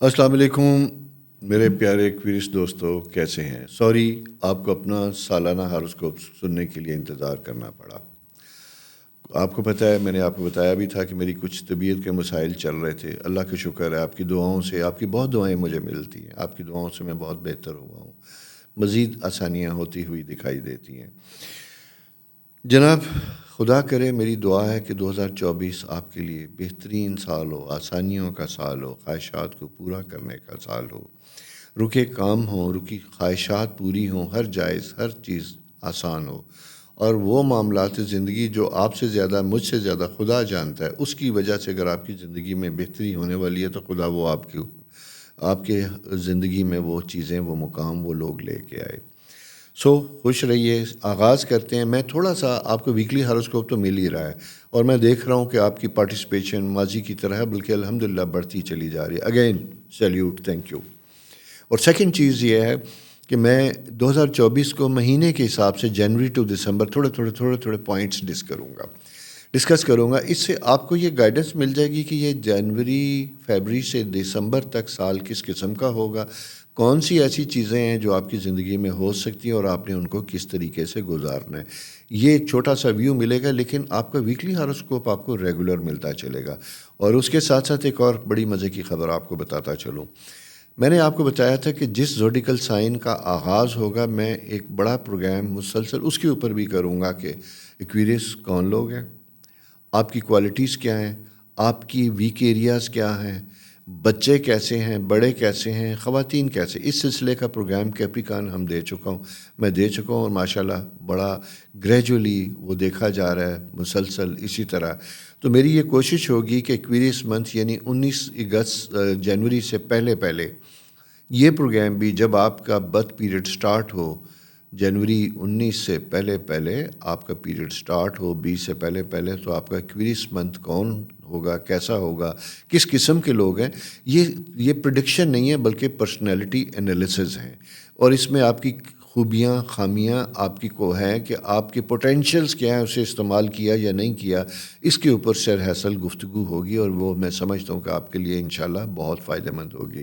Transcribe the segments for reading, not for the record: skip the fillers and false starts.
السلام علیکم میرے پیارے کویرس دوستو، کیسے ہیں؟ سوری آپ کو اپنا سالانہ ہاروسکوپ سننے کے لیے انتظار کرنا پڑا۔ آپ کو پتہ ہے، میں نے آپ کو بتایا بھی تھا کہ میری کچھ طبیعت کے مسائل چل رہے تھے۔ اللہ کا شکر ہے، آپ کی دعاؤں سے، آپ کی بہت دعائیں مجھے ملتی ہیں، آپ کی دعاؤں سے میں بہت بہتر ہوا ہوں، مزید آسانیاں ہوتی ہوئی دکھائی دیتی ہیں۔ جناب، خدا کرے، میری دعا ہے کہ 2024 آپ کے لیے بہترین سال ہو، آسانیوں کا سال ہو، خواہشات کو پورا کرنے کا سال ہو، رکے کام ہوں، رکی خواہشات پوری ہوں، ہر جائز، ہر چیز آسان ہو، اور وہ معاملات زندگی جو آپ سے زیادہ، مجھ سے زیادہ خدا جانتا ہے، اس کی وجہ سے اگر آپ کی زندگی میں بہتری ہونے والی ہے تو خدا وہ آپ کے زندگی میں وہ چیزیں، وہ مقام، وہ لوگ لے کے آئے۔ خوش رہیے۔ آغاز کرتے ہیں۔ میں تھوڑا سا آپ کو ویکلی ہاروسکوپ تو مل ہی رہا ہے، اور میں دیکھ رہا ہوں کہ آپ کی پارٹیسپیشن ماضی کی طرح ہے، بلکہ الحمدللہ بڑھتی چلی جا رہی ہے۔ Again salute, thank you. اور سیکنڈ چیز یہ ہے کہ میں 2024 کو مہینے کے حساب سے جنوری ٹو دسمبر تھوڑے پوائنٹس ڈسکس کروں گا۔ اس سے آپ کو یہ گائیڈنس مل جائے گی کہ یہ جنوری، فیبری سے دسمبر تک سال کس قسم کا ہوگا، کون سی ایسی چیزیں ہیں جو آپ کی زندگی میں ہو سکتی ہیں اور آپ نے ان کو کس طریقے سے گزارنا ہے۔ یہ ایک چھوٹا سا ویو ملے گا، لیکن آپ کا ویکلی ہاروسکوپ آپ کو ریگولر ملتا چلے گا۔ اور اس کے ساتھ ساتھ ایک اور بڑی مزے کی خبر آپ کو بتاتا چلوں۔ میں نے آپ کو بتایا تھا کہ جس زوڈیکل سائن کا آغاز ہوگا، میں ایک بڑا پروگرام مسلسل اس کے اوپر بھی کروں گا کہ ایکویریس کون لوگ ہیں، آپ کی کوالٹیز کیا ہیں، آپ کی ویک ایریاز کیا ہیں، بچے کیسے ہیں، بڑے کیسے ہیں، خواتین کیسے۔ اس سلسلے کا پروگرام کیپریکان میں دے چکا ہوں، اور ماشاءاللہ بڑا گریجولی وہ دیکھا جا رہا ہے مسلسل اسی طرح۔ تو میری یہ کوشش ہوگی کہ ایکویریس منتھ یعنی 19 جنوری سے پہلے یہ پروگرام بھی، جب آپ کا برتھ پیریڈ سٹارٹ ہو، جنوری 19 سے پہلے آپ کا پیریڈ سٹارٹ ہو، 20 سے پہلے تو آپ کا ایکویریس منتھ کون ہوگا، کیسا ہوگا، کس قسم کے لوگ ہیں، یہ پریڈکشن نہیں ہے بلکہ پرسنالٹی انالیسز ہیں، اور اس میں آپ کی خوبیاں، خامیاں آپ کی کو ہیں کہ آپ کے پوٹینشیلز کیا ہیں، اسے استعمال کیا یا نہیں کیا، اس کے اوپر سر حاصل گفتگو ہوگی، اور وہ میں سمجھتا ہوں کہ آپ کے لیے انشاءاللہ بہت فائدہ مند ہوگی۔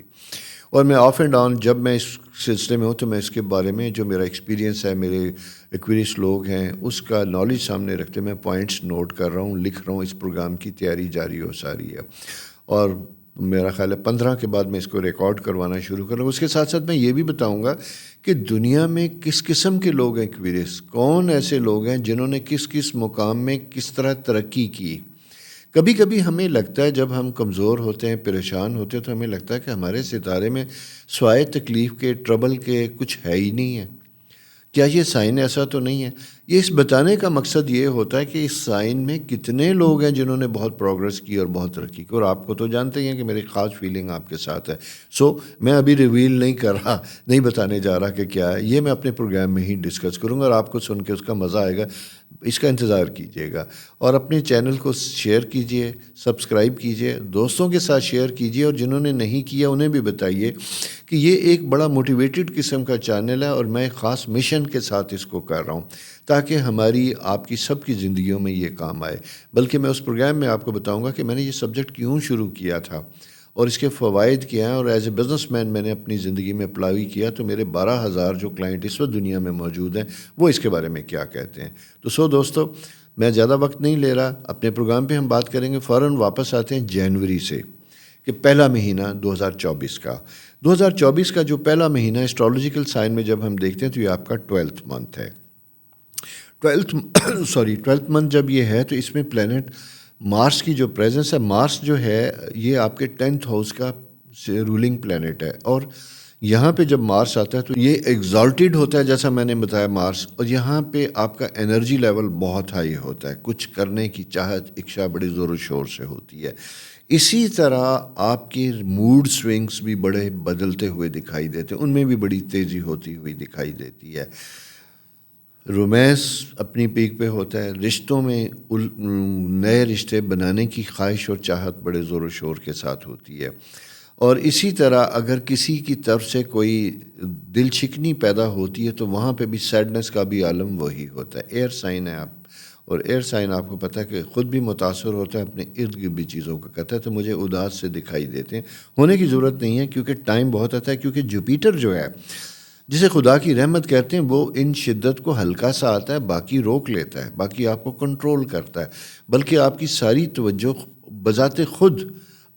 اور میں آف اینڈ آن جب میں اس سلسلے میں ہوں تو میں اس کے بارے میں جو میرا ایکسپیرینس ہے، میرے ایکویریس لوگ ہیں، اس کا نالج سامنے رکھتے میں پوائنٹس نوٹ کر رہا ہوں، لکھ رہا ہوں۔ اس پروگرام کی تیاری جاری ہو ساری ہے، اور میرا خیال ہے 15 کے بعد میں اس کو ریکارڈ کروانا شروع کروں گا۔ اس کے ساتھ ساتھ میں یہ بھی بتاؤں گا کہ دنیا میں کس قسم کے لوگ ہیں ایکویریس، کون ایسے لوگ ہیں جنہوں نے کس مقام میں کس طرح ترقی کی۔ کبھی کبھی ہمیں لگتا ہے جب ہم کمزور ہوتے ہیں، پریشان ہوتے ہیں، تو ہمیں لگتا ہے کہ ہمارے ستارے میں سوائے تکلیف کے، ٹربل کے کچھ ہے ہی نہیں ہے۔ کیا یہ سائن ایسا تو نہیں ہے؟ یہ اس بتانے کا مقصد یہ ہوتا ہے کہ اس سائن میں کتنے لوگ ہیں جنہوں نے بہت پروگرس کی اور بہت ترقی کی، اور آپ کو تو جانتے ہیں کہ میری خاص فیلنگ آپ کے ساتھ ہے۔ میں ابھی ریویل نہیں کر رہا، نہیں بتانے جا رہا کہ کیا ہے، یہ میں اپنے پروگرام میں ہی ڈسکس کروں گا، اور آپ کو سن کے اس کا مزہ آئے گا، اس کا انتظار کیجیے گا۔ اور اپنے چینل کو شیئر کیجیے، سبسکرائب کیجیے، دوستوں کے ساتھ شیئر کیجیے، اور جنہوں نے نہیں کیا انہیں بھی بتائیے کہ یہ ایک بڑا موٹیویٹڈ قسم کا چینل ہے، اور میں خاص مشن کے ساتھ اس کو کر رہا ہوں تاکہ ہماری، آپ کی سب کی زندگیوں میں یہ کام آئے۔ بلکہ میں اس پروگرام میں آپ کو بتاؤں گا کہ میں نے یہ سبجیکٹ کیوں شروع کیا تھا اور اس کے فوائد کیا ہیں، اور ایز اے بزنس مین میں نے اپنی زندگی میں اپلائی کیا تو میرے 12,000 جو کلائنٹ اس وقت دنیا میں موجود ہیں وہ اس کے بارے میں کیا کہتے ہیں۔ تو دوستو، میں زیادہ وقت نہیں لے رہا، اپنے پروگرام پہ ہم بات کریں گے۔ فوراً واپس آتے ہیں جنوری سے، کہ پہلا مہینہ 2024 کا جو پہلا مہینہ اسٹرالوجیکل سائن میں جب ہم دیکھتے ہیں تو یہ آپ کا 12th منتھ ہے۔ 12th منتھ جب یہ ہے تو اس میں پلینٹ مارس کی جو پریزنس ہے، مارس جو ہے یہ آپ کے 10th ہاؤس کا رولنگ پلینٹ ہے، اور یہاں پہ جب مارس آتا ہے تو یہ ایگزالٹیڈ ہوتا ہے، جیسا میں نے بتایا مارس، اور یہاں پہ آپ کا انرجی لیول بہت ہائی ہوتا ہے، کچھ کرنے کی چاہت، اکشا بڑی زور و شور سے ہوتی ہے۔ اسی طرح آپ کے موڈ سوئنگز بھی بڑے بدلتے ہوئے دکھائی دیتے ہیں، ان میں بھی بڑی تیزی ہوتی ہوئی دکھائی دیتی ہے۔ رومانس اپنی پیک پہ ہوتا ہے، رشتوں میں نئے رشتے بنانے کی خواہش اور چاہت بڑے زور و شور کے ساتھ ہوتی ہے، اور اسی طرح اگر کسی کی طرف سے کوئی دل شکنی پیدا ہوتی ہے تو وہاں پہ بھی سیڈنس کا بھی عالم وہی ہوتا ہے۔ ایئر سائن ہے آپ، اور ایئر سائن آپ کو پتہ ہے کہ خود بھی متاثر ہوتا ہے، اپنے ارد گرد بھی چیزوں کا کہتا ہے، تو مجھے اداس سے دکھائی دیتے ہیں۔ ہونے کی ضرورت نہیں ہے کیونکہ ٹائم بہت آتا ہے، کیونکہ جوپیٹر جو ہے جسے خدا کی رحمت کہتے ہیں وہ ان شدت کو ہلکا سا آتا ہے، باقی روک لیتا ہے، باقی آپ کو کنٹرول کرتا ہے، بلکہ آپ کی ساری توجہ بذات خود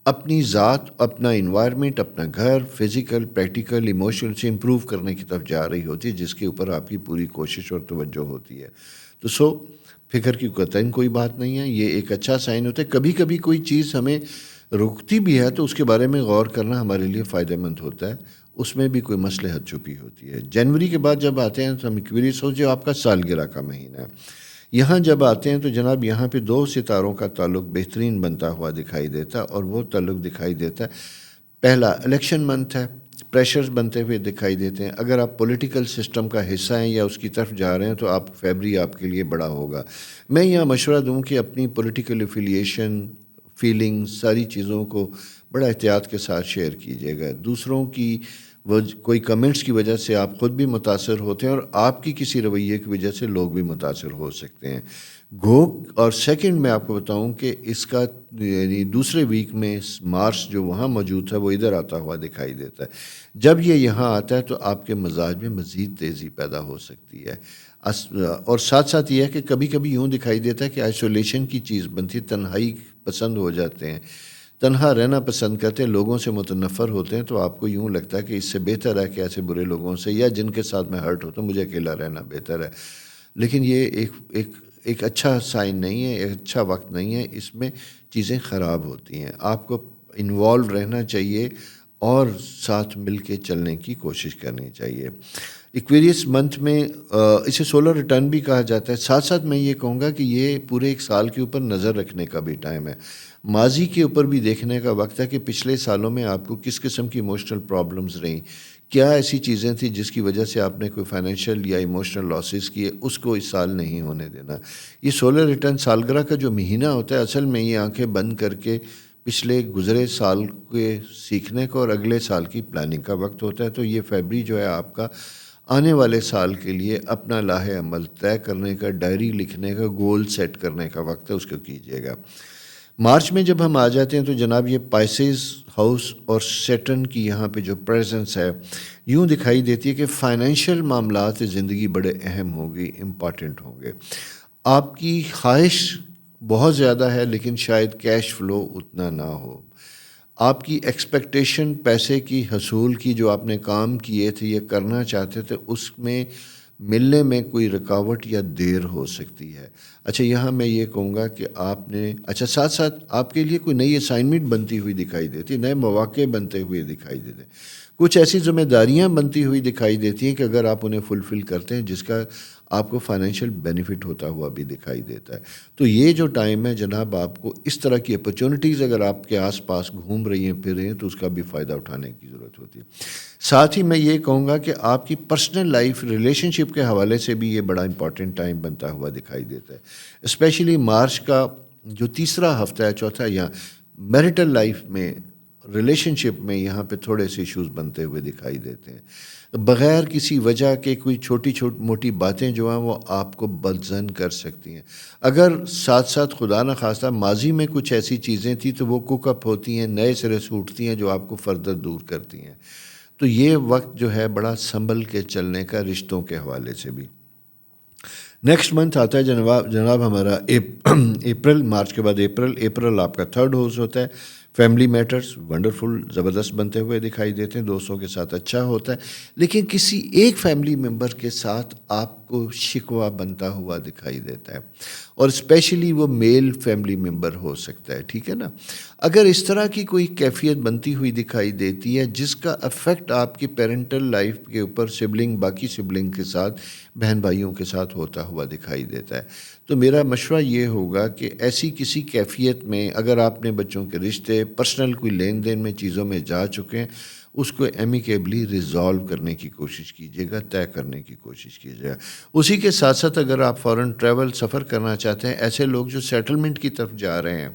اپنی ذات، اپنا انوائرمنٹ، اپنا گھر، فزیکل، پریکٹیکل، ایموشنل سے امپروو کرنے کی طرف جا رہی ہوتی ہے، جس کے اوپر آپ کی پوری کوشش اور توجہ ہوتی ہے۔ تو فکر کی قطعاً کوئی بات نہیں ہے، یہ ایک اچھا سائن ہوتا ہے۔ کبھی کبھی کوئی چیز ہمیں رکتی بھی ہے تو اس کے بارے میں غور کرنا ہمارے لیے فائدہ مند ہوتا ہے، اس میں بھی کوئی مصلحت چھپی ہوتی ہے۔ جنوری کے بعد جب آتے ہیں تو ہم ایکویریس ہو، جو آپ کا سالگرہ کا مہینہ ہے، یہاں جب آتے ہیں تو جناب یہاں پہ 2 ستاروں کا تعلق بہترین بنتا ہوا دکھائی دیتا ہے، اور وہ تعلق دکھائی دیتا ہے، پہلا الیکشن منتھ ہے، پریشرز بنتے ہوئے دکھائی دیتے ہیں۔ اگر آپ پولیٹیکل سسٹم کا حصہ ہیں یا اس کی طرف جا رہے ہیں تو فیبری آپ کے لیے بڑا ہوگا۔ میں یہاں مشورہ دوں کہ اپنی پولیٹیکل افیلیشن، فیلنگ، ساری چیزوں کو بڑا احتیاط کے ساتھ شیئر کیجیے گا۔ دوسروں کی کوئی کمنٹس کی وجہ سے آپ خود بھی متاثر ہوتے ہیں، اور آپ کی کسی رویے کی وجہ سے لوگ بھی متاثر ہو سکتے ہیں۔ اور سیکنڈ میں آپ کو بتاؤں کہ اس کا یعنی دوسرے ویک میں مارس جو وہاں موجود تھا وہ ادھر آتا ہوا دکھائی دیتا ہے۔ جب یہ یہاں آتا ہے تو آپ کے مزاج میں مزید تیزی پیدا ہو سکتی ہے، اور ساتھ ساتھ یہ ہے کہ کبھی کبھی یوں دکھائی دیتا ہے کہ آئسولیشن کی چیز بنتی ہے، تنہائی پسند ہو جاتے ہیں، تنہا رہنا پسند کرتے ہیں، لوگوں سے متنفر ہوتے ہیں، تو آپ کو یوں لگتا ہے کہ اس سے بہتر ہے کہ ایسے برے لوگوں سے یا جن کے ساتھ میں ہرٹ ہوتا ہوں مجھے اکیلا رہنا بہتر ہے۔ لیکن یہ ایک اچھا سائن نہیں ہے، ایک اچھا وقت نہیں ہے، اس میں چیزیں خراب ہوتی ہیں۔ آپ کو انوالو رہنا چاہیے اور ساتھ مل کے چلنے کی کوشش کرنی چاہیے۔ ایکویریس منتھ میں اسے سولر ریٹرن بھی کہا جاتا ہے۔ ساتھ ساتھ میں یہ کہوں گا کہ یہ پورے ایک سال کے اوپر نظر رکھنے کا بھی ٹائم ہے، ماضی کے اوپر بھی دیکھنے کا وقت ہے کہ پچھلے سالوں میں آپ کو کس قسم کی ایموشنل پرابلمز رہیں، کیا ایسی چیزیں تھیں جس کی وجہ سے آپ نے کوئی فائنینشیل یا ایموشنل لاسز کیے، اس کو اس سال نہیں ہونے دینا۔ یہ سولر ریٹرن سالگرہ کا جو مہینہ ہوتا ہے، اصل میں یہ آنکھیں بند کر کے پچھلے گزرے سال کے سیکھنے کا اور اگلے سال کی پلاننگ کا وقت ہوتا ہے۔ تو یہ فیبری جو ہے آپ کا آنے والے سال کے لیے اپنا لاہ عمل طے کرنے کا، ڈائری لکھنے کا، گول سیٹ کرنے کا وقت ہے، اس کو کیجیے گا۔ مارچ میں جب ہم آ جاتے ہیں تو جناب یہ پائسز ہاؤس اور سیٹرن کی یہاں پہ جو پریزنس ہے یوں دکھائی دیتی ہے کہ فائنینشیل معاملات زندگی بڑے اہم ہوں گے، امپارٹنٹ ہوں گے۔ آپ کی خواہش بہت زیادہ ہے لیکن شاید کیش فلو اتنا نہ ہو۔ آپ کی ایکسپیکٹیشن پیسے کی حصول کی، جو آپ نے کام کیے تھے یا کرنا چاہتے تھے، اس میں ملنے میں کوئی رکاوٹ یا دیر ہو سکتی ہے۔ اچھا یہاں میں یہ کہوں گا کہ آپ نے ساتھ ساتھ آپ کے لیے کوئی نئی اسائنمنٹ بنتی ہوئی دکھائی دیتی، نئے مواقع بنتے ہوئے دکھائی دیتے، کچھ ایسی ذمہ داریاں بنتی ہوئی دکھائی دیتی ہیں کہ اگر آپ انہیں فلفل کرتے ہیں جس کا آپ کو فائنینشیل بینیفٹ ہوتا ہوا بھی دکھائی دیتا ہے۔ تو یہ جو ٹائم ہے جناب، آپ کو اس طرح کی اپرچونٹیز اگر آپ کے آس پاس گھوم رہی ہیں پھر رہی ہیں تو اس کا بھی فائدہ اٹھانے کی ضرورت ہوتی ہے۔ ساتھ ہی میں یہ کہوں گا کہ آپ کی پرسنل لائف، ریلیشن شپ کے حوالے سے بھی یہ بڑا امپورٹنٹ ٹائم بنتا ہوا دکھائی دیتا ہے، اسپیشلی مارچ کا جو تیسرا ہفتہ ہے، چوتھا، یہاں میرٹل لائف میں، ریلیشن شپ میں یہاں پہ تھوڑے سے ایشوز بنتے ہوئے دکھائی دیتے ہیں، بغیر کسی وجہ کے کوئی چھوٹی موٹی باتیں جو ہیں وہ آپ کو بدظن کر سکتی ہیں۔ اگر ساتھ ساتھ خدا نہ خواستہ ماضی میں کچھ ایسی چیزیں تھیں تو وہ کوک اپ ہوتی ہیں، نئے سرے سے اٹھتی ہیں جو آپ کو فردر دور کرتی ہیں۔ تو یہ وقت جو ہے بڑا سنبھل کے چلنے کا رشتوں کے حوالے سے بھی۔ نیکسٹ منتھ آتا ہے جناب ہمارا اپریل، مارچ کے بعد اپریل آپ کا 3rd ہاؤس ہوتا ہے۔ فیملی میٹرز ونڈرفل، زبردست بنتے ہوئے دکھائی دیتے ہیں، دوستوں کے ساتھ اچھا ہوتا ہے، لیکن کسی ایک فیملی ممبر کے ساتھ آپ کو شکوہ بنتا ہوا دکھائی دیتا ہے، اور اسپیشلی وہ میل فیملی ممبر ہو سکتا ہے، ٹھیک ہے نا۔ اگر اس طرح کی کوئی کیفیت بنتی ہوئی دکھائی دیتی ہے جس کا افیکٹ آپ کی پیرنٹل لائف کے اوپر باقی سبلنگ کے ساتھ، بہن بھائیوں کے ساتھ ہوتا ہوا دکھائی دیتا ہے، تو میرا مشورہ یہ ہوگا کہ ایسی کسی کیفیت میں اگر آپ نے بچوں کے رشتے، پرسنل کوئی لین دین میں چیزوں میں جا چکے ہیں، اس کو ایمیکیبلی ریزالو کرنے کی کوشش کیجیے گا، طے کرنے کی کوشش کیجیے گا۔ اسی کے ساتھ ساتھ اگر آپ فورن ٹریول سفر کرنا چاہتے ہیں، ایسے لوگ جو سیٹلمنٹ کی طرف جا رہے ہیں،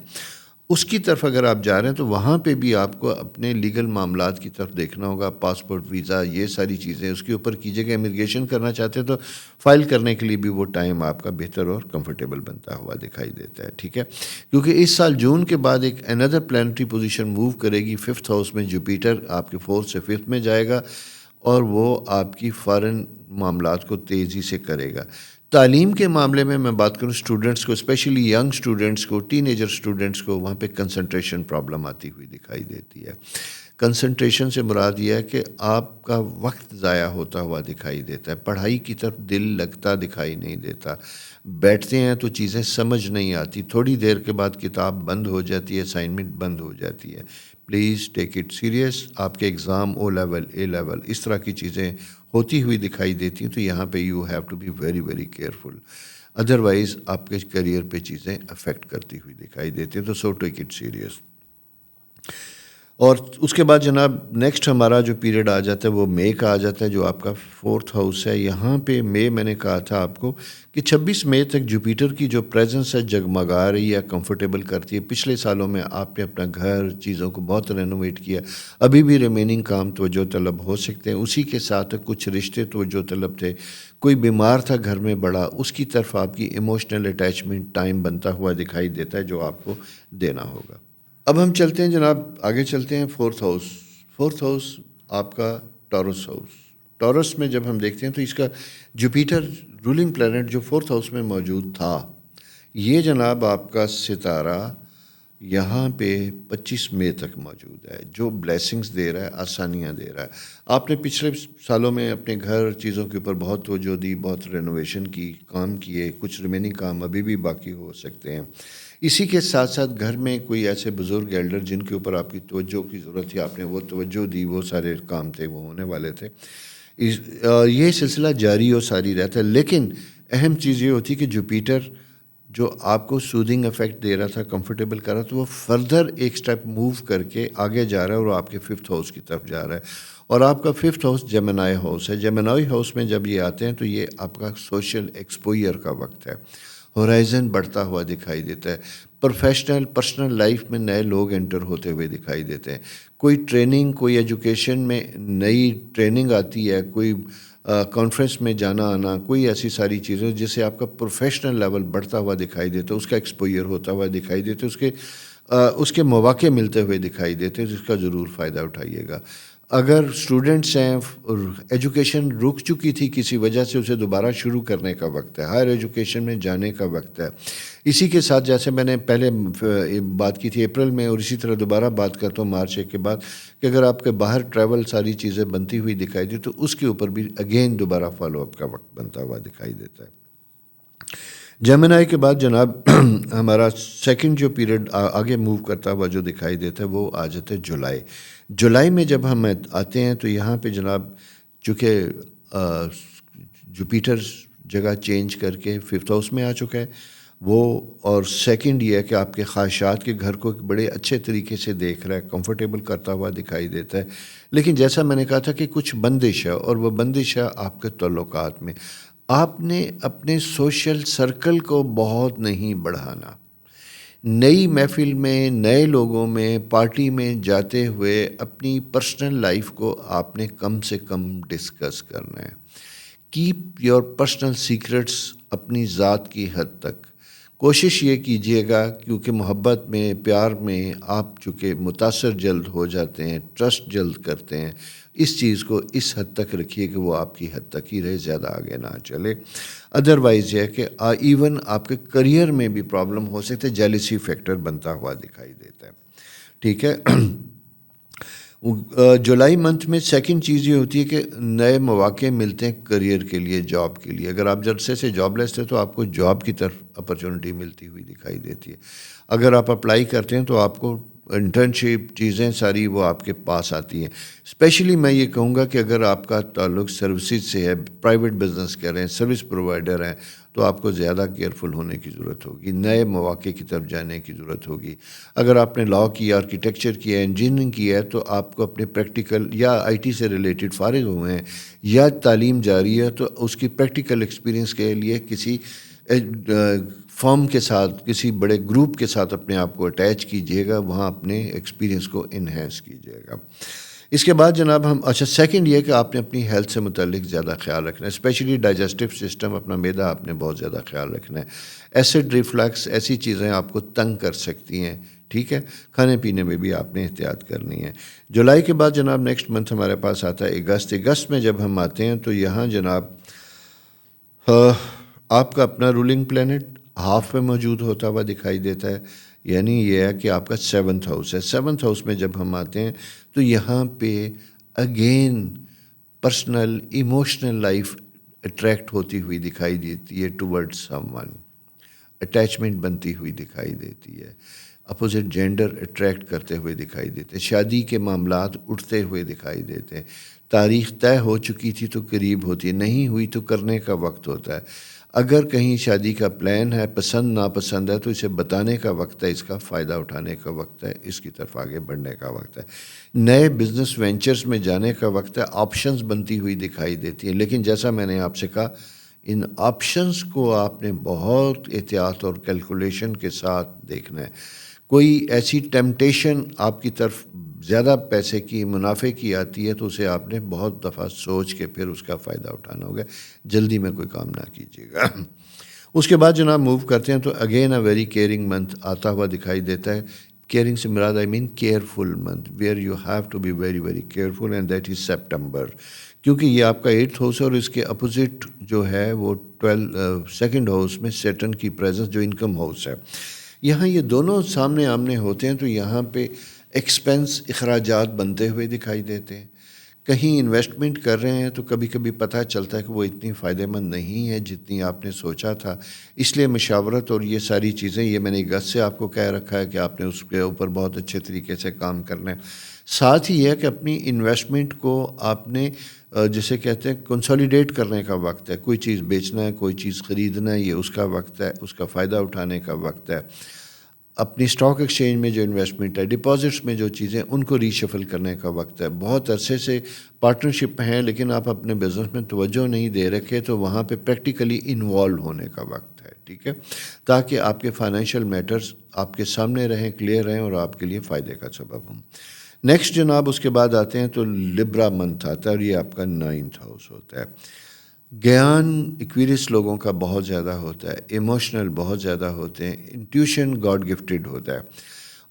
اس کی طرف اگر آپ جا رہے ہیں تو وہاں پہ بھی آپ کو اپنے لیگل معاملات کی طرف دیکھنا ہوگا. پاسپورٹ, ویزا, یہ ساری چیزیں اس کے اوپر کیجیے گا. امیگریشن کرنا چاہتے ہیں تو فائل کرنے کے لیے بھی وہ ٹائم آپ کا بہتر اور کمفرٹیبل بنتا ہوا دکھائی دیتا ہے. ٹھیک ہے, کیونکہ اس سال جون کے بعد ایک اندر پلانٹری پوزیشن موو کرے گی 5th ہاؤس میں. جوپیٹر آپ کے 4th سے 5th میں جائے گا اور وہ آپ کی فارن معاملات کو تیزی سے کرے گا. تعلیم کے معاملے میں بات کروں اسٹوڈنٹس کو, اسپیشلی ینگ اسٹوڈنٹس کو, ٹین ایجر اسٹوڈنٹس کو, وہاں پہ کنسنٹریشن پرابلم آتی ہوئی دکھائی دیتی ہے. کنسنٹریشن سے مراد یہ ہے کہ آپ کا وقت ضائع ہوتا ہوا دکھائی دیتا ہے, پڑھائی کی طرف دل لگتا دکھائی نہیں دیتا. بیٹھتے ہیں تو چیزیں سمجھ نہیں آتی, تھوڑی دیر کے بعد کتاب بند ہو جاتی ہے, اسائنمنٹ بند ہو جاتی ہے. Please take it serious. آپ کے ایگزام او لیول, اے لیول, اس طرح کی چیزیں ہوتی ہوئی دکھائی دیتی ہیں تو یہاں پہ you have to be very very careful. Otherwise آپ کے کیریئر پہ چیزیں افیکٹ کرتی ہوئی دکھائی دیتی ہیں, تو سو ٹیک اٹ سیریس. اور اس کے بعد جناب نیکسٹ ہمارا جو پیریڈ آ جاتا ہے وہ مئی کا آ جاتا ہے, جو آپ کا 4th ہاؤس ہے. یہاں پہ مئی, میں نے کہا تھا آپ کو کہ 26 مئی تک جوپیٹر کی جو پریزنس ہے جگمگا رہی ہے, کمفرٹیبل کرتی ہے. پچھلے سالوں میں آپ نے اپنا گھر, چیزوں کو بہت رینوویٹ کیا, ابھی بھی ریمیننگ کام توجہ طلب ہو سکتے ہیں. اسی کے ساتھ کچھ رشتے توجہ طلب تھے, کوئی بیمار تھا گھر میں بڑا, اس کی طرف آپ کی ایموشنل اٹیچمنٹ ٹائم بنتا ہوا دکھائی دیتا ہے جو آپ کو دینا ہوگا. اب ہم چلتے ہیں جناب, آگے چلتے ہیں 4th ہاؤس. 4th ہاؤس آپ کا ٹورس ہاؤس. ٹورس میں جب ہم دیکھتے ہیں تو اس کا جوپیٹر رولنگ پلانٹ جو 4th ہاؤس میں موجود تھا, یہ جناب آپ کا ستارہ یہاں پہ 25 مئی تک موجود ہے, جو بلیسنگز دے رہا ہے, آسانیاں دے رہا ہے. آپ نے پچھلے سالوں میں اپنے گھر, چیزوں کے اوپر بہت توجہ دی, بہت رینوویشن کی, کام کیے, کچھ ریمیننگ کام ابھی بھی باقی ہو سکتے ہیں. اسی کے ساتھ ساتھ گھر میں کوئی ایسے بزرگ ایلڈر جن کے اوپر آپ کی توجہ کی ضرورت تھی, آپ نے وہ توجہ دی, وہ سارے کام تھے وہ ہونے والے تھے. یہ سلسلہ جاری اور ساری رہتا ہے. لیکن اہم چیز یہ ہوتی کہ جوپیٹر جو آپ کو سودنگ افیکٹ دے رہا تھا, کمفرٹیبل کر رہا تھا, وہ فردر ایک سٹیپ موو کر کے آگے جا رہا ہے اور آپ کے 5th ہاؤس کی طرف جا رہا ہے. اور آپ کا 5th ہاؤس جیمنائی ہاؤس ہے. جیمنائی ہاؤس میں جب یہ آتے ہیں تو یہ آپ کا سوشل ایکسپوئر کا وقت ہے. ہورائزن بڑھتا ہوا دکھائی دیتا ہے. پرسنل لائف میں نئے لوگ انٹر ہوتے ہوئے دکھائی دیتے ہیں. کوئی ٹریننگ, کوئی ایجوکیشن میں نئی ٹریننگ آتی ہے, کوئی کانفرنس میں جانا آنا, کوئی ایسی ساری چیزیں جس سے آپ کا پروفیشنل لیول بڑھتا ہوا دکھائی دیتا ہے, اس کا ایکسپوئر ہوتا ہوا دکھائی دیتا ہے, اس کے مواقع ملتے ہوئے دکھائی دیتے ہیں, جس کا ضرور فائدہ اٹھائیے گا. اگر اسٹوڈنٹس ہیں, ایجوکیشن رک چکی تھی کسی وجہ سے, اسے دوبارہ شروع کرنے کا وقت ہے, ہائر ایجوکیشن میں جانے کا وقت ہے. اسی کے ساتھ جیسے میں نے پہلے بات کی تھی اپریل میں, اور اسی طرح دوبارہ بات کرتا ہوں مارچ 1 کے بعد, کہ اگر آپ کے باہر ٹریول ساری چیزیں بنتی ہوئی دکھائی دی تو اس کے اوپر بھی اگین دوبارہ فالو اپ کا وقت بنتا ہوا دکھائی دیتا ہے. جیمنائی کے بعد جناب ہمارا سیکنڈ جو پیریڈ آگے موو کرتا ہوا جو دکھائی دیتا ہے وہ آ جاتا ہے جولائی. جولائی میں جب ہم آتے ہیں تو یہاں پہ جناب چونکہ جوپیٹر جگہ چینج کر کے 5th ہاؤس میں آ چکا ہے وہ, اور سیکنڈ یہ ہے کہ آپ کے خواہشات کے گھر کو ایک بڑے اچھے طریقے سے دیکھ رہا ہے, کمفرٹیبل کرتا ہوا دکھائی دیتا ہے. لیکن جیسا میں نے کہا تھا کہ کچھ بندش ہے, اور وہ بندش ہے آپ کے تعلقات میں. آپ نے اپنے سوشل سرکل کو بہت نہیں بڑھانا. نئی محفل میں, نئے لوگوں میں, پارٹی میں جاتے ہوئے اپنی پرسنل لائف کو آپ نے کم سے کم ڈسکس کرنا ہے. کیپ یور پرسنل سیکرٹس اپنی ذات کی حد تک. کوشش یہ کیجیے گا, کیونکہ محبت میں, پیار میں آپ چونکہ متاثر جلد ہو جاتے ہیں, ٹرسٹ جلد کرتے ہیں, اس چیز کو اس حد تک رکھیے کہ وہ آپ کی حد تک ہی رہے, زیادہ آگے نہ چلے. ادروائز یہ ہے کہ ایون آپ کے کریئر میں بھی پرابلم ہو سکتے, جیلسی فیکٹر بنتا ہوا دکھائی دیتا ہے. ٹھیک ہے. جولائی منتھ میں سیکنڈ چیز یہ ہوتی ہے کہ نئے مواقع ملتے ہیں کریئر کے لیے, جاب کے لیے. اگر آپ جرسے سے جاب لیس تھے تو آپ کو جاب کی طرف اپرچونٹی ملتی ہوئی دکھائی دیتی ہے. اگر آپ اپلائی کرتے ہیں تو آپ کو انٹرنشپ چیزیں ساری وہ آپ کے پاس آتی ہیں. اسپیشلی میں یہ کہوں گا کہ اگر آپ کا تعلق سروسز سے ہے, پرائیویٹ بزنس کر رہے ہیں, سروس پرووائڈر ہیں, تو آپ کو زیادہ کیئرفل ہونے کی ضرورت ہوگی, نئے مواقع کی طرف جانے کی ضرورت ہوگی. اگر آپ نے لاء کیا, آرکیٹیکچر کیا, انجینئرنگ کیا ہے, تو آپ کو اپنے پریکٹیکل یا آئی ٹی سے ریلیٹڈ فارغ ہوئے ہیں یا تعلیم جاری ہے, تو اس کی پریکٹیکل ایکسپیرینس کے لیے کسی فارم کے ساتھ, کسی بڑے گروپ کے ساتھ اپنے آپ کو اٹیچ کیجیے گا, وہاں اپنے ایکسپیرینس کو انہینس کیجیے گا. اس کے بعد جناب ہم سیکنڈ یہ کہ آپ نے اپنی ہیلتھ سے متعلق زیادہ خیال رکھنا ہے, اسپیشلی ڈائجسٹو سسٹم, اپنا معدہ آپ نے بہت زیادہ خیال رکھنا ہے. ایسڈ ریفلکس ایسی چیزیں آپ کو تنگ کر سکتی ہیں, ٹھیک ہے. کھانے پینے میں بھی آپ نے احتیاط کرنی ہے. جولائی کے بعد جناب نیکسٹ منتھ ہمارے پاس آتا ہے اگست میں جب ہم آتے ہیں تو یہاں جناب آپ کا اپنا رولنگ پلینٹ ہاف پہ موجود ہوتا ہوا دکھائی دیتا ہے. یعنی یہ ہے کہ آپ کا 7th ہاؤس ہے. 7th ہاؤس میں جب ہم آتے ہیں تو یہاں پہ again personal emotional life attract ہوتی ہوئی دکھائی دیتی ہے ٹورڈ سم ون, اٹیچمنٹ بنتی ہوئی دکھائی دیتی ہے, اپوزٹ جینڈر اٹریکٹ کرتے ہوئے دکھائی دیتے ہیں, شادی کے معاملات اٹھتے ہوئے دکھائی دیتے ہیں. تاریخ طے ہو چکی تھی تو قریب ہوتی ہے, نہیں ہوئی تو کرنے کا وقت ہوتا ہے. اگر کہیں شادی کا پلان ہے, پسند ناپسند ہے, تو اسے بتانے کا وقت ہے, اس کا فائدہ اٹھانے کا وقت ہے, اس کی طرف آگے بڑھنے کا وقت ہے. نئے بزنس وینچرز میں جانے کا وقت ہے, آپشنز بنتی ہوئی دکھائی دیتی ہیں. لیکن جیسا میں نے آپ سے کہا, ان آپشنز کو آپ نے بہت احتیاط اور کیلکولیشن کے ساتھ دیکھنا ہے. کوئی ایسی ٹیمپٹیشن آپ کی طرف زیادہ پیسے کی, منافع کی آتی ہے تو اسے آپ نے بہت دفعہ سوچ کے پھر اس کا فائدہ اٹھانا ہوگا. جلدی میں کوئی کام نہ کیجیے گا. اس کے بعد جناب موو کرتے ہیں تو again a very caring month آتا ہوا دکھائی دیتا ہے. کیئرنگ سے مراد I mean careful month, where you have to be very very careful, and that is September. کیونکہ یہ آپ کا 8th ہاؤس ہے اور اس کے اپوزٹ جو ہے وہ 2nd ہاؤس میں سیٹرن کی پریزنس جو انکم ہاؤس ہے, یہاں یہ دونوں سامنے آمنے ہوتے ہیں تو یہاں پہ ایکسپینس, اخراجات بنتے ہوئے دکھائی دیتے ہیں. کہیں انویسٹمنٹ کر رہے ہیں تو کبھی کبھی پتہ چلتا ہے کہ وہ اتنی فائدہ مند نہیں ہے جتنی آپ نے سوچا تھا. اس لیے مشاورت اور یہ ساری چیزیں, یہ میں نے اگست سے آپ کو کہہ رکھا ہے کہ آپ نے اس کے اوپر بہت اچھے طریقے سے کام کرنا ہے. ساتھ ہی یہ کہ اپنی انویسٹمنٹ کو آپ نے جسے کہتے ہیں کنسولیڈیٹ کرنے کا وقت ہے. کوئی چیز بیچنا ہے, کوئی چیز خریدنا ہے, یہ اس کا وقت ہے, اس کا فائدہ اٹھانے کا وقت ہے. اپنی اسٹاک ایکسچینج میں جو انویسٹمنٹ ہے, ڈپازٹس میں جو چیزیں, ان کو ری شفل کرنے کا وقت ہے. بہت عرصے سے پارٹنرشپ ہیں لیکن آپ اپنے بزنس میں توجہ نہیں دے رکھے, تو وہاں پہ پریکٹیکلی انوالو ہونے کا وقت ہے, ٹھیک ہے, تاکہ آپ کے فائنینشیل میٹرز آپ کے سامنے رہیں, کلیئر رہیں اور آپ کے لیے فائدے کا سبب ہوں. نیکسٹ جناب اس کے بعد آتے ہیں تو لبرا منتھ آتا ہے اور یہ آپ کا 9th ہاؤس ہوتا ہے. گیان ایکویریس لوگوں کا بہت زیادہ ہوتا ہے, ایموشنل بہت زیادہ ہوتے ہیں, انٹیوشن گاڈ گفٹڈ ہوتا ہے,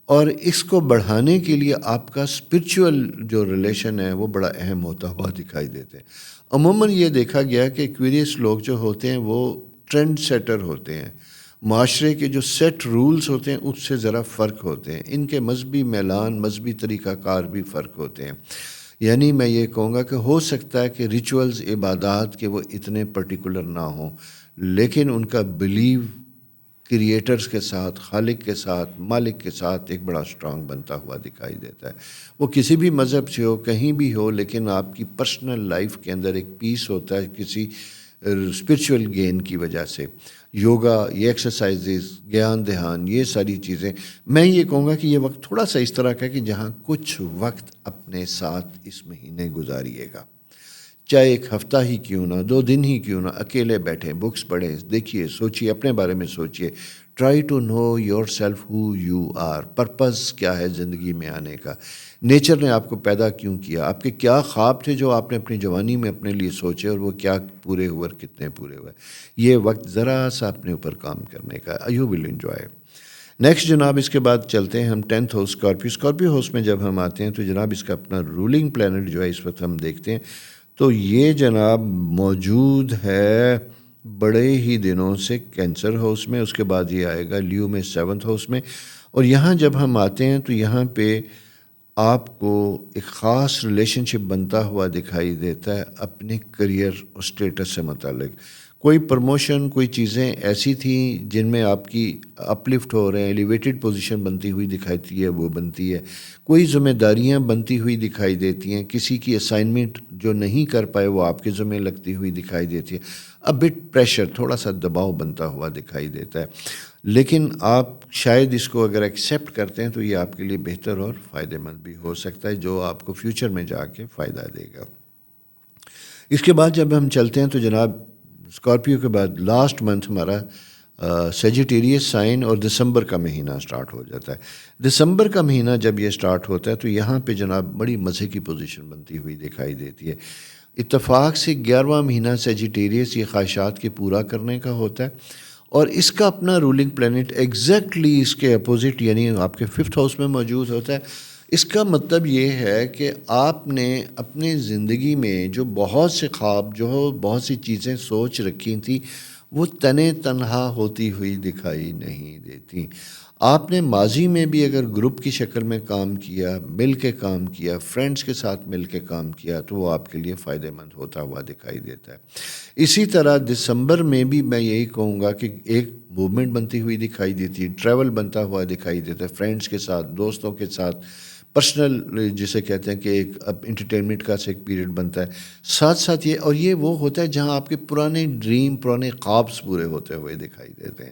اور اس کو بڑھانے کے لیے آپ کا اسپرچول جو ریلیشن ہے وہ بڑا اہم ہوتا ہوا دکھائی دیتے ہیں. عموماً یہ دیکھا گیا کہ ایکویریس لوگ جو ہوتے ہیں وہ ٹرینڈ سیٹر ہوتے ہیں, معاشرے کے جو سیٹ رولز ہوتے ہیں اس سے ذرا فرق ہوتے ہیں. ان کے مذہبی میلان, مذہبی طریقہ کار بھی فرق ہوتے ہیں. یعنی میں یہ کہوں گا کہ ہو سکتا ہے کہ ریچولز, عبادات کے وہ اتنے پرٹیکولر نہ ہوں, لیکن ان کا بلیو کریٹرز کے ساتھ, خالق کے ساتھ, مالک کے ساتھ ایک بڑا اسٹرانگ بنتا ہوا دکھائی دیتا ہے. وہ کسی بھی مذہب سے ہو, کہیں بھی ہو, لیکن آپ کی پرسنل لائف کے اندر ایک پیس ہوتا ہے کسی اسپرچول گین کی وجہ سے. یوگا, یہ ایکسرسائزز, گیان دھیان, یہ ساری چیزیں, میں یہ کہوں گا کہ یہ وقت تھوڑا سا اس طرح کا ہے کہ جہاں کچھ وقت اپنے ساتھ اس مہینے گزاریے گا, چاہے ایک ہفتہ ہی کیوں نہ, 2 دن ہی کیوں نہ, اکیلے بیٹھیں, بکس پڑھیں, دیکھیے, سوچیے, اپنے بارے میں سوچیے. Try to know yourself who you are. Purpose کیا ہے زندگی میں آنے کا, نیچر نے آپ کو پیدا کیوں کیا, آپ کے کیا خواب تھے جو آپ نے اپنی جوانی میں اپنے لیے سوچے اور وہ کیا پورے ہوئے اور کتنے پورے ہوئے. یہ وقت ذرا سا اپنے اوپر کام کرنے کا, یو ول انجوائے. نیکسٹ جناب اس کے بعد چلتے ہیں ہم 10th ہاؤس اسکارپیو ہاؤس میں جب ہم آتے ہیں تو جناب اس کا اپنا رولنگ پلینٹ جو ہے اس وقت ہم دیکھتے ہیں تو یہ جناب موجود ہے بڑے ہی دنوں سے کینسر ہاؤس میں. اس کے بعد یہ آئے گا لیو میں 7th ہاؤس میں, اور یہاں جب ہم آتے ہیں تو یہاں پہ آپ کو ایک خاص ریلیشن شپ بنتا ہوا دکھائی دیتا ہے اپنے کریئر اور اسٹیٹس سے متعلق. کوئی پروموشن, کوئی چیزیں ایسی تھیں جن میں آپ کی اپلفٹ ہو رہے ہیں, ایلیویٹڈ پوزیشن بنتی ہوئی دکھائی ہے, وہ بنتی ہے. کوئی ذمہ داریاں بنتی ہوئی دکھائی دیتی ہیں, کسی کی اسائنمنٹ جو نہیں کر پائے وہ آپ کے ذمہ لگتی ہوئی دکھائی دیتی ہے. بٹ پریشر, تھوڑا سا دباؤ بنتا ہوا دکھائی دیتا ہے, لیکن آپ شاید اس کو اگر ایکسیپٹ کرتے ہیں تو یہ آپ کے لیے بہتر اور فائدہ مند بھی ہو سکتا ہے, جو آپ کو فیوچر میں جا کے فائدہ دے گا. اس کے بعد جب ہم چلتے ہیں تو جناب اسکارپیو کے بعد لاسٹ منتھ ہمارا سیجیٹیریس سائن اور دسمبر کا مہینہ سٹارٹ ہو جاتا ہے. دسمبر کا مہینہ جب یہ سٹارٹ ہوتا ہے تو یہاں پہ جناب بڑی مزے کی پوزیشن بنتی ہوئی دکھائی دیتی ہے. اتفاق سے 11واں مہینہ سیجیٹیریس یہ خواہشات کے پورا کرنے کا ہوتا ہے اور اس کا اپنا رولنگ پلینٹ ایگزیکٹلی اس کے اپوزٹ یعنی آپ کے 5th ہاؤس میں موجود ہوتا ہے. اس کا مطلب یہ ہے کہ آپ نے اپنی زندگی میں جو بہت سے خواب جو بہت سی چیزیں سوچ رکھی تھیں وہ تنے تنہا ہوتی ہوئی دکھائی نہیں دیتی. آپ نے ماضی میں بھی اگر گروپ کی شکل میں کام کیا، مل کے کام کیا، فرینڈز کے ساتھ مل کے کام کیا تو وہ آپ کے لیے فائدہ مند ہوتا ہوا دکھائی دیتا ہے. اسی طرح دسمبر میں بھی میں یہی کہوں گا کہ ایک موومنٹ بنتی ہوئی دکھائی دیتی ہے، ٹریول بنتا ہوا دکھائی دیتا ہے، فرینڈز کے ساتھ، دوستوں کے ساتھ، پرسنل جسے کہتے ہیں کہ ایک انٹرٹینمنٹ کا ایک پیریڈ بنتا ہے. ساتھ ساتھ یہ وہ ہوتا ہے جہاں آپ کے پرانے ڈریم، پرانے خواب پورے ہوتے ہوئے دکھائی دیتے ہیں.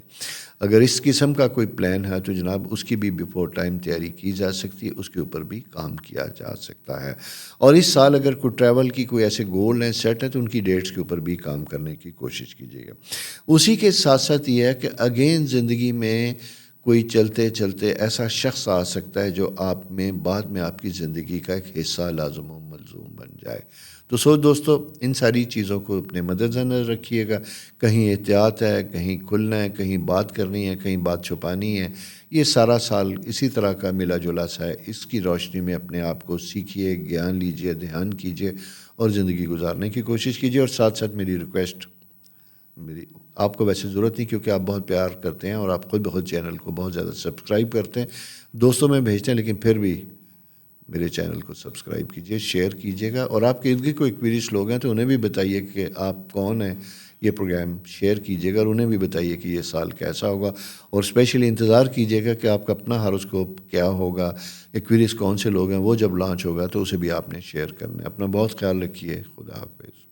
اگر اس قسم کا کوئی پلان ہے تو جناب اس کی بھی بیفور ٹائم تیاری کی جا سکتی ہے، اس کے اوپر بھی کام کیا جا سکتا ہے. اور اس سال اگر کوئی ٹریول کی کوئی ایسے گول ہیں سیٹ ہے تو ان کی ڈیٹس کے اوپر بھی کام کرنے کی کوشش کیجیے گا. اسی کے ساتھ ساتھ یہ ہے کہ اگین زندگی میں کوئی چلتے چلتے ایسا شخص آ سکتا ہے جو آپ میں بعد میں آپ کی زندگی کا ایک حصہ لازم و ملزوم بن جائے. تو دوستو ان ساری چیزوں کو اپنے مد نظر رکھیے گا. کہیں احتیاط ہے، کہیں کھلنا ہے، کہیں بات کرنی ہے، کہیں بات چھپانی ہے. یہ سارا سال اسی طرح کا ملا جلا سا ہے. اس کی روشنی میں اپنے آپ کو سیکھیے، گیان لیجیے، دھیان کیجیے اور زندگی گزارنے کی کوشش کیجیے. اور ساتھ ساتھ میری ریکویسٹ، آپ کو ویسے ضرورت نہیں کیونکہ آپ بہت پیار کرتے ہیں اور آپ خود بہت چینل کو بہت زیادہ سبسکرائب کرتے ہیں، دوستوں میں بھیجتے ہیں، لیکن پھر بھی میرے چینل کو سبسکرائب کیجیے، شیئر کیجیے گا. اور آپ کے ارد گرد کوئی ایکویریس لوگ ہیں تو انہیں بھی بتائیے کہ آپ کون ہیں. یہ پروگرام شیئر کیجیے گا اور انہیں بھی بتائیے کہ یہ سال کیسا ہوگا. اور اسپیشلی انتظار کیجیے گا کہ آپ کا اپنا ہاروسکوپ کیا ہوگا، ایکویریس کون سے لوگ ہیں، وہ جب لانچ ہوگا تو اسے بھی آپ نے شیئر کرنا ہے. اپنا بہت خیال رکھیے. خدا حافظ.